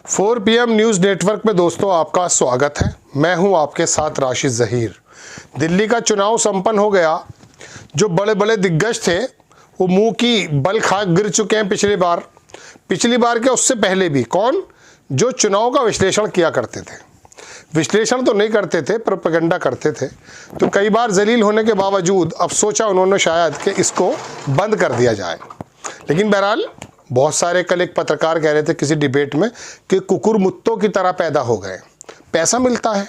4 PM news network में दोस्तों आपका स्वागत है। मैं हूं आपके साथ राशिद ज़हीर। दिल्ली का चुनाव संपन्न हो गया। जो बड़े बड़े दिग्गज थे वो मुंह की बल खा गिर चुके हैं पिछली बार के उससे पहले भी। कौन? जो चुनाव का विश्लेषण किया करते थे। विश्लेषण तो नहीं करते थे, प्रोपेगेंडा करते थे। तो कई बार जलील होने के बावजूद अब सोचा उन्होंने शायद कि इसको बंद कर दिया जाए। लेकिन बहरहाल बहुत सारे, कल एक पत्रकार कह रहे थे किसी डिबेट में कि कुकुर मुत्तों की तरह पैदा हो गए। पैसा मिलता है,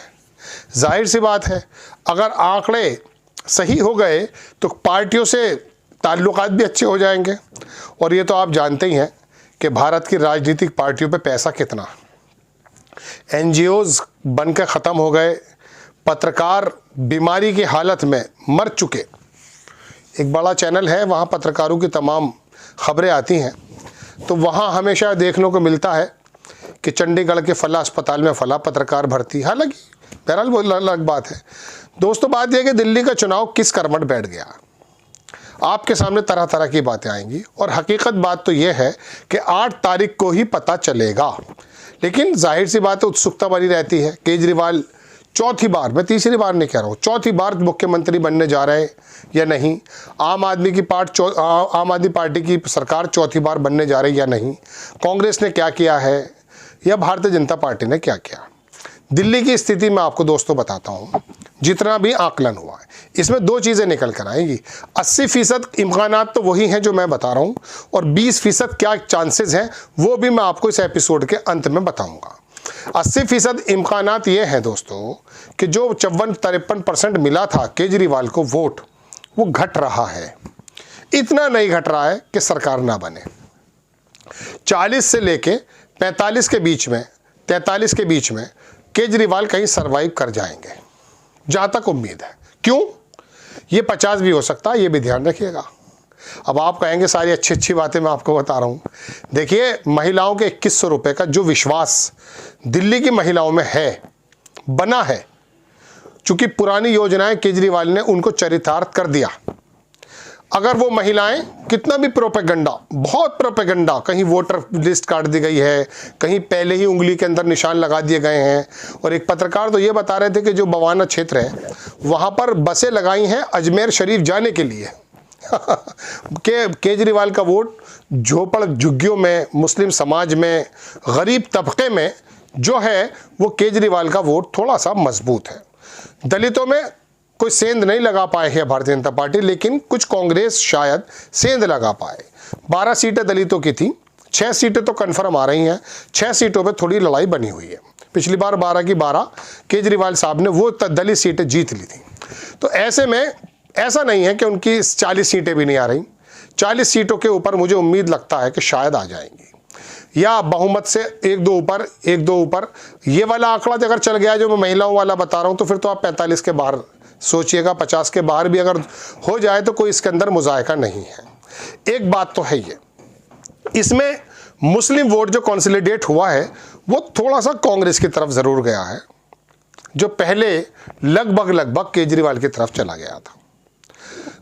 जाहिर सी बात है। अगर आंकड़े सही हो गए तो पार्टियों से ताल्लुकात भी अच्छे हो जाएंगे। और ये तो आप जानते ही हैं कि भारत की राजनीतिक पार्टियों पे पैसा कितना। NGOs बनकर ख़त्म हो गए, पत्रकार बीमारी की हालत में मर चुके। एक बड़ा चैनल है, वहाँ पत्रकारों की तमाम खबरें आती हैं। तो वहाँ हमेशा देखने को मिलता है कि चंडीगढ़ के फला अस्पताल में फला पत्रकार भर्ती। हालांकि बहरहाल वो अलग बात है। दोस्तों, बात यह कि दिल्ली का चुनाव किस कर्मठ बैठ गया। आपके सामने तरह तरह की बातें आएंगी और हकीकत बात तो यह है कि 8 तारीख को ही पता चलेगा। लेकिन जाहिर सी बात है, उत्सुकता बनी रहती है। केजरीवाल चौथी बार, मैं तीसरी बार नहीं कह रहा हूँ, चौथी बार मुख्यमंत्री बनने जा रहे हैं या नहीं। आम आदमी पार्टी की सरकार चौथी बार बनने जा रही है या नहीं। कांग्रेस ने क्या किया है या भारतीय जनता पार्टी ने क्या किया। दिल्ली की स्थिति मैं आपको दोस्तों बताता हूँ। जितना भी आकलन हुआ है इसमें 2 चीज़ें निकल कर आएंगी। 80% इम्कानात तो वही हैं जो मैं बता रहा हूँ, और 20% क्या चांसेस हैं वो भी मैं आपको इस एपिसोड के अंत में बताऊँगा। 80% इम्कानात ये हैं दोस्तों कि जो 54-53% मिला था केजरीवाल को वोट, वो घट रहा है। इतना नहीं घट रहा है कि सरकार ना बने। 40 से लेके 45 के बीच में, 43 के बीच में केजरीवाल कहीं सरवाइव कर जाएंगे, जहाँ तक उम्मीद है। क्यों? ये 50 भी हो सकता है, ये भी ध्यान रखिएगा। अब आप कहेंगे सारी अच्छी अच्छी बातें मैं आपको बता रहा हूँ। देखिए, महिलाओं के 2100 रुपये का जो विश्वास दिल्ली की महिलाओं में है, बना है, चूंकि पुरानी योजनाएं केजरीवाल ने उनको चरितार्थ कर दिया। अगर वो महिलाएं कितना भी प्रोपेगेंडा, बहुत प्रोपेगेंडा, कहीं वोटर लिस्ट काट दी गई है, कहीं पहले ही उंगली के अंदर निशान लगा दिए गए हैं। और एक पत्रकार तो ये बता रहे थे कि जो बवाना क्षेत्र है वहाँ पर बसें लगाई हैं अजमेर शरीफ जाने के लिए। केजरीवाल का वोट झोपड़ झुग्गियों में, मुस्लिम समाज में, गरीब तबके में जो है वो केजरीवाल का वोट थोड़ा सा मजबूत है। दलितों में कोई सेंध नहीं लगा पाए है भारतीय जनता पार्टी, लेकिन कुछ कांग्रेस शायद सेंध लगा पाए। 12 सीटें दलितों की थी, 6 सीटें तो कन्फर्म आ रही हैं। 6 सीटों पे थोड़ी लड़ाई बनी हुई है। पिछली बार 12 की 12 केजरीवाल साहब ने वो दलित सीटें जीत ली थी। तो ऐसे में ऐसा नहीं है कि उनकी 40 सीटें भी नहीं आ रही। 40 सीटों के ऊपर मुझे उम्मीद लगता है कि शायद आ जाएंगी, या बहुमत से 1-2 ऊपर। ये वाला आंकड़ा अगर चल गया जो मैं महिलाओं वाला बता रहा हूँ, तो फिर तो आप 45 के बाहर सोचिएगा। 50 के बाहर भी अगर हो जाए तो कोई इसके अंदर मुजायका नहीं है। एक बात तो है, ये इसमें मुस्लिम वोट जो कंसोलिडेट हुआ है वो थोड़ा सा कांग्रेस की तरफ जरूर गया है, जो पहले लगभग केजरीवाल की तरफ चला गया था।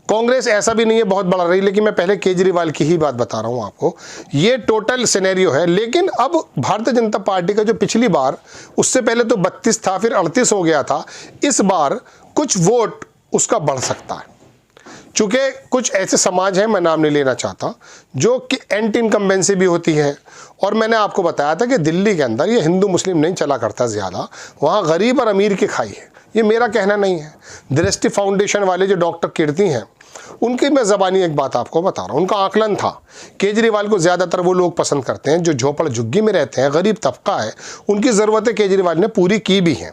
कांग्रेस ऐसा भी नहीं है बहुत बड़ा रही, लेकिन मैं पहले केजरीवाल की ही बात बता रहा हूं आपको। ये टोटल सिनेरियो है। लेकिन अब भारतीय जनता पार्टी का जो पिछली बार, उससे पहले तो 32 था, फिर 38 हो गया था। इस बार कुछ वोट उसका बढ़ सकता है, चूंकि कुछ ऐसे समाज हैं, मैं नाम नहीं लेना चाहता, जो कि एंटी इनकम्बेंसी भी होती है। और मैंने आपको बताया था कि दिल्ली के अंदर ये हिंदू मुस्लिम नहीं चला करता ज़्यादा, वहाँ गरीब और अमीर की खाई है। ये मेरा कहना नहीं है। दृष्टि फाउंडेशन वाले जो डॉक्टर कीर्ति हैं, उनकी मैं ज़बानी एक बात आपको बता रहा हूँ। उनका आकलन था केजरीवाल को ज़्यादातर वो लोग पसंद करते हैं जो झोपड़ झुग्गी में रहते हैं, गरीब तबका है, उनकी ज़रूरतें केजरीवाल ने पूरी की भी हैं।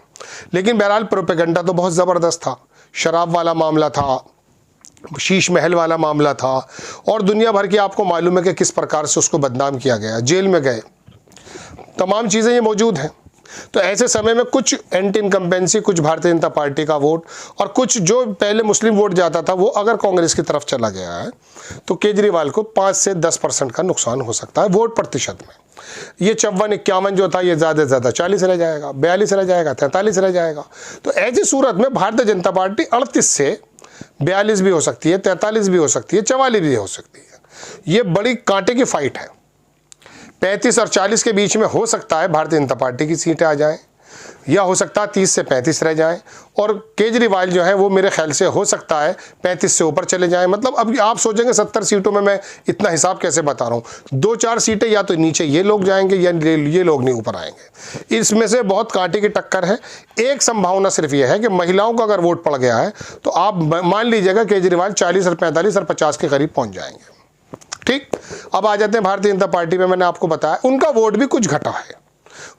लेकिन बहरहाल प्रोपेगेंडा तो बहुत ज़बरदस्त था। शराब वाला मामला था, शीश महल वाला मामला था, और दुनिया भर की आपको मालूम है कि किस प्रकार से उसको बदनाम किया गया, जेल में गए, तमाम चीज़ें ये मौजूद हैं। तो ऐसे समय में कुछ एंटी इनकम्बेंसी, कुछ भारतीय जनता पार्टी का वोट, और कुछ जो पहले मुस्लिम वोट जाता था वो अगर कांग्रेस की तरफ चला गया है, तो केजरीवाल को 5 से 10% का नुकसान हो सकता है वोट प्रतिशत में। ये 54-51 जो था, ये ज़्यादा से ज़्यादा 40 रह जाएगा, 42 रह जाएगा, 43 रह जाएगा। तो ऐसी सूरत में भारतीय जनता पार्टी 38 से 42 भी हो सकती है, 43 भी हो सकती है, 44 भी हो सकती है। ये बड़ी कांटे की फाइट है। 35 और 40 के बीच में हो सकता है भारतीय जनता पार्टी की सीटें आ जाएं, या हो सकता है 30 से 35 रह जाएं, और केजरीवाल जो है वो मेरे ख्याल से हो सकता है 35 से ऊपर चले जाएं। मतलब अब आप सोचेंगे 70 सीटों में मैं इतना हिसाब कैसे बता रहा हूँ। 2-4 सीटें या तो नीचे ये लोग जाएंगे या ये लोग नहीं ऊपर आएंगे। इसमें से बहुत कांटे की टक्कर है। एक संभावना सिर्फ ये है कि महिलाओं का अगर वोट पड़ गया है तो आप मान लीजिएगा केजरीवाल 40 और 45 और 50 के करीब पहुँच जाएंगे। ठीक, अब आ जाते हैं भारतीय जनता पार्टी में। मैंने आपको बताया उनका वोट भी कुछ घटा है,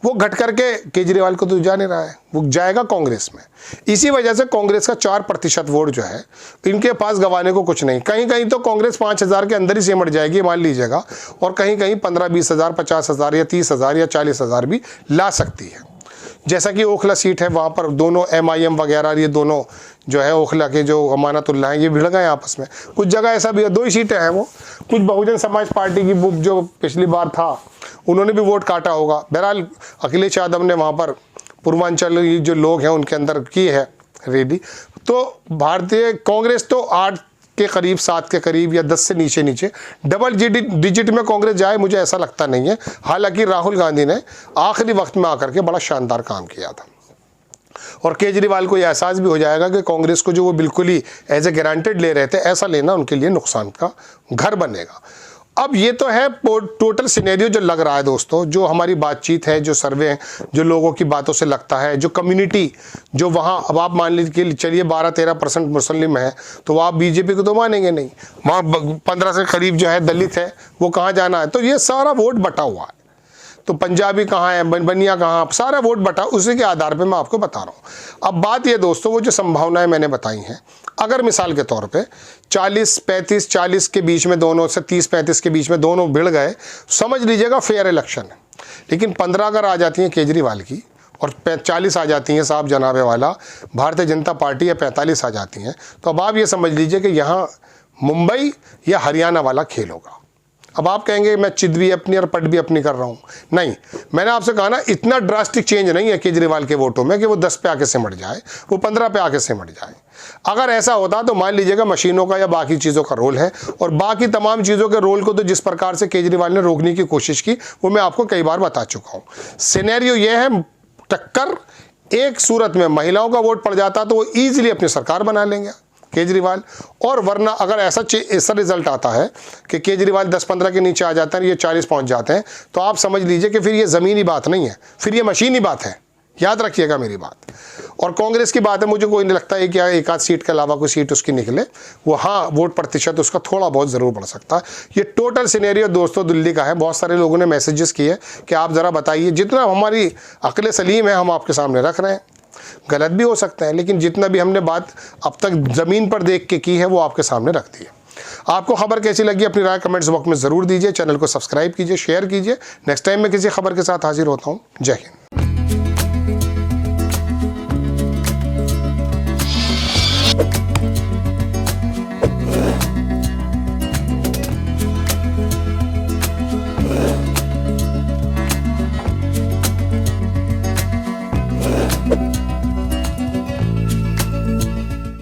वो घट करके केजरीवाल को तो जा नहीं रहा है, वो जाएगा कांग्रेस में। इसी वजह से कांग्रेस का 4% वोट जो है इनके पास गंवाने को कुछ नहीं। कहीं कहीं तो कांग्रेस 5,000 के अंदर ही सिमट जाएगी मान लीजिएगा, और कहीं कहीं 15-20 हज़ार, 50 हज़ार या 30 हज़ार या 40 हज़ार भी ला सकती है। जैसा कि ओखला सीट है, वहाँ पर दोनों MIM वगैरह ये दोनों जो है ओखला के जो अमानतुल्लाह हैं ये भिड़ गए आपस में। कुछ जगह ऐसा भी है 2 ही सीटें हैं, वो कुछ बहुजन समाज पार्टी की जो पिछली बार था उन्होंने भी वोट काटा होगा। बहरहाल अखिलेश यादव ने वहाँ पर पूर्वांचल जो लोग हैं उनके अंदर की है रेडी। तो भारतीय कांग्रेस तो 8 के करीब, 7 के करीब या 10 से नीचे डबल डिजिट में कांग्रेस जाए मुझे ऐसा लगता नहीं है। हालांकि राहुल गांधी ने आखिरी वक्त में आकर के बड़ा शानदार काम किया था, और केजरीवाल को यह एहसास भी हो जाएगा कि कांग्रेस को जो वो बिल्कुल ही एज ए गारंटेड ले रहे थे, ऐसा लेना उनके लिए नुकसान का घर बनेगा। अब ये तो है टोटल सिनेरियो जो लग रहा है दोस्तों, जो हमारी बातचीत है, जो सर्वे है, जो लोगों की बातों से लगता है, जो कम्युनिटी जो वहाँ, अब आप मान लीजिए चलिए 12-13% मुस्लिम है तो आप बीजेपी को तो मानेंगे नहीं, वहाँ 15 से करीब जो है दलित है, वो कहाँ जाना है। तो ये सारा वोट बटा हुआ है, तो पंजाबी कहाँ है, बनिया कहाँ, सारा वोट बटा, उसी के आधार पे मैं आपको बता रहा हूँ। अब बात ये दोस्तों, वो जो संभावनाएं मैंने बताई हैं, अगर मिसाल के तौर पे 40-35, 40 के बीच में दोनों से 30-35 के बीच में दोनों भिड़ गए, समझ लीजिएगा फेयर इलेक्शन है। लेकिन 15 अगर आ जाती हैं केजरीवाल की और 40 आ जाती हैं साहब जनाबे वाला भारतीय जनता पार्टी, या 45 आ जाती हैं, तो अब आप ये समझ लीजिए कि यहाँ मुंबई या हरियाणा वाला खेल होगा। अब आप कहेंगे मैं चिद भी अपनी और पट भी अपनी कर रहा हूँ, नहीं, मैंने आपसे कहा ना इतना ड्रास्टिक चेंज नहीं है केजरीवाल के वोटों में कि वो 10 पे आके सिमट जाए, वो 15 पे आके सिमट जाए। अगर ऐसा होता तो मान लीजिएगा मशीनों का या बाकी चीज़ों का रोल है, और बाकी तमाम चीज़ों के रोल को तो जिस प्रकार से केजरीवाल ने रोकने की कोशिश की वो मैं आपको कई बार बता चुका हूँ। सिनेरियो ये है, टक्कर एक सूरत में महिलाओं का वोट पड़ जाता तो वो ईजिली अपनी सरकार बना लेंगे केजरीवाल, और वरना अगर ऐसा रिजल्ट आता है कि केजरीवाल 10-15 के नीचे आ जाता है, ये 40 पहुंच जाते हैं, तो आप समझ लीजिए कि फिर ये ज़मीनी बात नहीं है, फिर ये मशीनी बात है। याद रखिएगा मेरी बात। और कांग्रेस की बात है, मुझे कोई नहीं लगता है कि एक आध सीट के अलावा कोई सीट उसकी निकले, वो हाँ वोट प्रतिशत उसका थोड़ा बहुत ज़रूर बढ़ सकता है। ये टोटल सिनेरियो दोस्तों दिल्ली का है। बहुत सारे लोगों ने मैसेजेस किए कि आप ज़रा बताइए, जितना हमारी अक्ल सलीम है हम आपके सामने रख रहे हैं, गलत भी हो सकता है, लेकिन जितना भी हमने बात अब तक ज़मीन पर देख के की है वो आपके सामने रख दी है। आपको खबर कैसी लगी अपनी राय कमेंट्स बॉक्स में ज़रूर दीजिए। चैनल को सब्सक्राइब कीजिए, शेयर कीजिए। नेक्स्ट टाइम मैं किसी खबर के साथ हाजिर होता हूँ। जय हिंद।